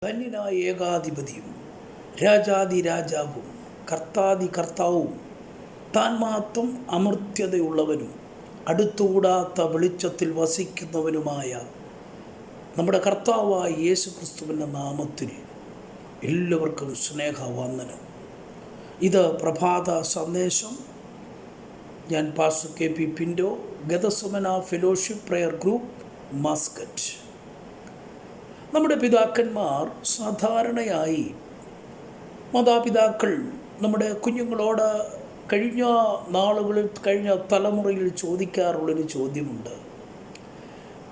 ധന്യനായ ഏകാധിപതിയും രാജാതി രാജാവും കർത്താതി കർത്താവും താൻ മാത്രം അമർത്യതയുള്ളവനും അടുത്തുകൂടാത്ത വെളിച്ചത്തിൽ വസിക്കുന്നവനുമായ നമ്മുടെ കർത്താവായ യേശു ക്രിസ്തുവിൻ്റെ നാമത്തിൽ എല്ലാവർക്കും സ്നേഹവന്ദനം. ഇത് പ്രഭാത സന്ദേശം. ഞാൻ പാസ്റ്റർ KP പിൻഡോ, Gethsemane fellowship prayer group, Muscat. നമ്മുടെ പിതാക്കന്മാർ സാധാരണയായി മാതാപിതാക്കൾ നമ്മുടെ കുഞ്ഞുങ്ങളോട് കഴിഞ്ഞ നാളുകളിൽ കഴിഞ്ഞ തലമുറയിൽ ചോദിക്കാറുള്ളൊരു ചോദ്യമുണ്ട്.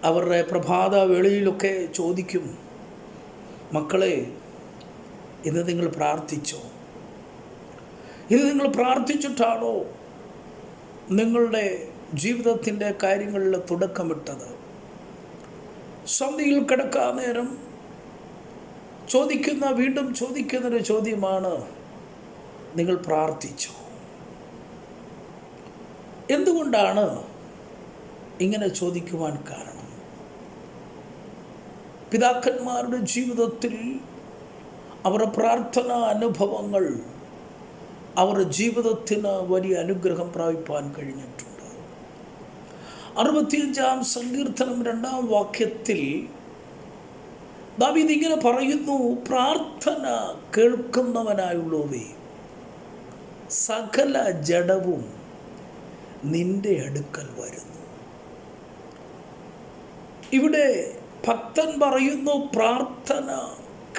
അവരുടെ പ്രഭാത വേളയിലൊക്കെ ചോദിക്കും, മക്കളെ ഇന്ന് നിങ്ങൾ പ്രാർത്ഥിച്ചോ? ഇത് നിങ്ങൾ പ്രാർത്ഥിച്ചിട്ടാണോ നിങ്ങളുടെ ജീവിതത്തിൻ്റെ കാര്യങ്ങളിൽ തുടക്കമിട്ടത്? സന്ധിയിൽ കിടക്കാൻ നേരം വീണ്ടും ചോദിക്കുന്നൊരു ചോദ്യമാണ്, നിങ്ങൾ പ്രാർത്ഥിച്ചോ? എന്തുകൊണ്ടാണ് ഇങ്ങനെ ചോദിക്കുവാൻ കാരണം? പിതാക്കന്മാരുടെ ജീവിതത്തിൽ അവരുടെ പ്രാർത്ഥനാ അനുഭവങ്ങൾ അവരുടെ ജീവിതത്തിന് വലിയ അനുഗ്രഹം പ്രാപിപ്പാൻ കഴിഞ്ഞിട്ടുണ്ട്. 65-ാം സങ്കീർത്തനം 2-ാം വാക്യത്തിൽ ദാവീദ് ഇങ്ങനെ പറയുന്നു, പ്രാർത്ഥന കേൾക്കുന്നവനായുള്ളവേ, സകല ജഡവും നിന്റെ അടുക്കൽ വരുന്നു. ഇവിടെ ഭക്തൻ പറയുന്നു, പ്രാർത്ഥന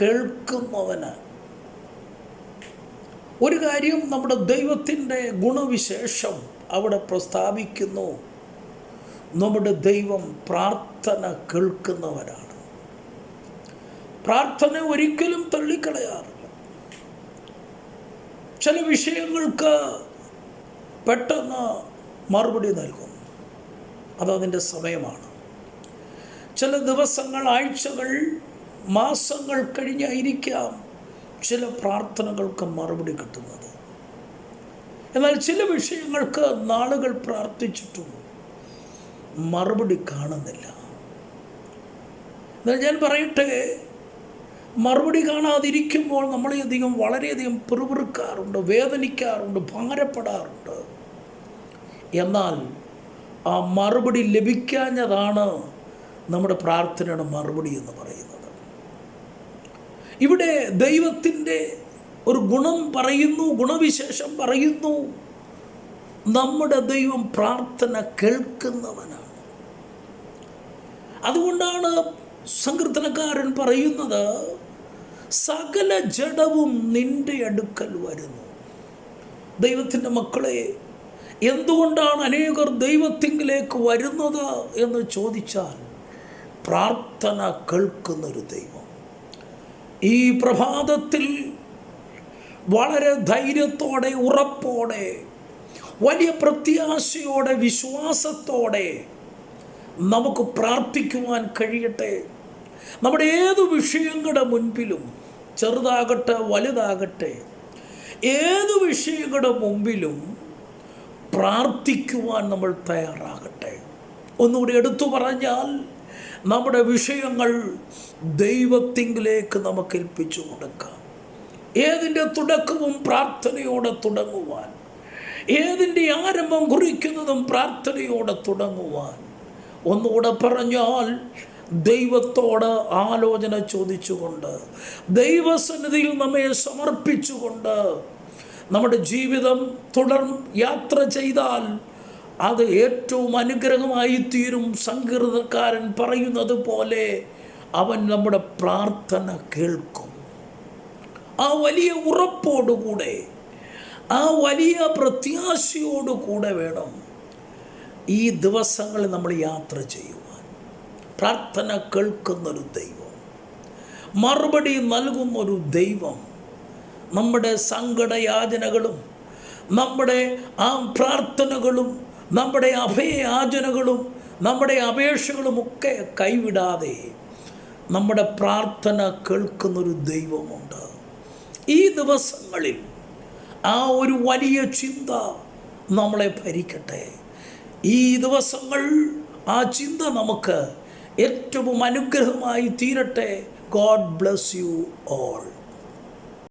കേൾക്കുന്നവന്. ഒരു കാര്യം നമ്മുടെ ദൈവത്തിൻ്റെ ഗുണവിശേഷം അവിടെ പ്രസ്താവിക്കുന്നു, നമ്മുടെ ദൈവം പ്രാർത്ഥന കേൾക്കുന്നവനാണ്. പ്രാർത്ഥന ഒരിക്കലും തള്ളിക്കളയാറില്ല. ചില വിഷയങ്ങൾക്ക് പെട്ടെന്ന് മറുപടി നൽകും, അതതിൻ്റെ സമയമാണ്. ചില ദിവസങ്ങൾ, ആഴ്ചകൾ, മാസങ്ങൾ കഴിഞ്ഞായിരിക്കാം ചില പ്രാർത്ഥനകൾക്ക് മറുപടി കിട്ടുന്നത്. എന്നാൽ ചില വിഷയങ്ങൾക്ക് നാളുകൾ പ്രാർത്ഥിച്ചിട്ടും മറുപടി കാണുന്നില്ല. എന്നാൽ ഞാൻ പറയട്ടെ, മറുപടി കാണാതിരിക്കുമ്പോൾ നമ്മളെയധികം വളരെയധികം പിറുപിറുക്കാറുണ്ട്, വേദനിക്കാറുണ്ട്, ഭാരപ്പെടാറുണ്ട്. എന്നാൽ ആ മറുപടി ലഭിക്കാഞ്ഞതാണ് നമ്മുടെ പ്രാർത്ഥനയുടെ മറുപടി എന്ന് പറയുന്നത്. ഇവിടെ ദൈവത്തിൻ്റെ ഒരു ഗുണം പറയുന്നു, ഗുണവിശേഷം പറയുന്നു, നമ്മുടെ ദൈവം പ്രാർത്ഥന കേൾക്കുന്നവനാണ്. അതുകൊണ്ടാണ് സങ്കീർത്തനക്കാരൻ പറയുന്നത്, സകല ജഡവും നിന്റെ അടുക്കൽ വരുന്നു. ദൈവത്തിൻ്റെ മക്കളെ, എന്തുകൊണ്ടാണ് അനേകർ ദൈവത്തിങ്കിലേക്ക് വരുന്നത് എന്ന് ചോദിച്ചാൽ, പ്രാർത്ഥന കേൾക്കുന്നൊരു ദൈവം. ഈ പ്രഭാതത്തിൽ വളരെ ധൈര്യത്തോടെ, ഉറപ്പോടെ, വലിയ പ്രത്യാശയോടെ, വിശ്വാസത്തോടെ നമുക്ക് പ്രാർത്ഥിക്കുവാൻ കഴിയട്ടെ. നമ്മുടെ ഏതു വിഷയങ്ങളുടെ മുൻപിലും, ചെറുതാകട്ടെ വലുതാകട്ടെ, ഏതു വിഷയങ്ങളുടെ മുമ്പിലും പ്രാർത്ഥിക്കുവാൻ നമ്മൾ തയ്യാറാകട്ടെ. ഒന്നുകൂടി എടുത്തു പറഞ്ഞാൽ, നമ്മുടെ വിഷയങ്ങൾ ദൈവത്തിങ്കിലേക്ക് നമുക്ക് ഏൽപ്പിച്ചു കൊടുക്കാം. ഏതിൻ്റെ തുടക്കവും പ്രാർത്ഥനയോടെ തുടങ്ങുവാൻ, ഏതിൻ്റെ ആരംഭം കുറിക്കുന്നതും പ്രാർത്ഥനയോടെ തുടങ്ങുവാൻ. ഒന്നുകൂടെ പറഞ്ഞാൽ, ദൈവത്തോട് ആലോചന ചോദിച്ചുകൊണ്ട്, ദൈവസന്നിധിയിൽ നമ്മെ സമർപ്പിച്ചുകൊണ്ട് നമ്മുടെ ജീവിതം യാത്ര ചെയ്താൽ അത് ഏറ്റവും അനുഗ്രഹമായി തീരും. സങ്കീർത്തനക്കാരൻ പറയുന്നത് പോലെ അവൻ നമ്മുടെ പ്രാർത്ഥന കേൾക്കും. ആ വലിയ ഉറപ്പോടുകൂടെ, ആ വലിയ പ്രത്യാശയോടുകൂടെ വേണം ഈ ദിവസങ്ങളിൽ നമ്മൾ യാത്ര ചെയ്യുവാൻ. പ്രാർത്ഥന കേൾക്കുന്നൊരു ദൈവം, മറുപടി നൽകുന്നൊരു ദൈവം, നമ്മുടെ സങ്കടയാചനകളും നമ്മുടെ ആ പ്രാർത്ഥനകളും നമ്മുടെ അഭയയാചനകളും നമ്മുടെ അപേക്ഷകളുമൊക്കെ കൈവിടാതെ നമ്മുടെ പ്രാർത്ഥന കേൾക്കുന്നൊരു ദൈവമുണ്ട്. ഈ ദിവസങ്ങളിൽ ആ ഒരു വലിയ ചിന്ത നമ്മളെ ഭരിക്കട്ടെ. ഈ ദിവസങ്ങൾ ആ ചിന്ത നമുക്ക് ഏറ്റവും അനുഗ്രഹമായി തീരട്ടെ. God bless you all.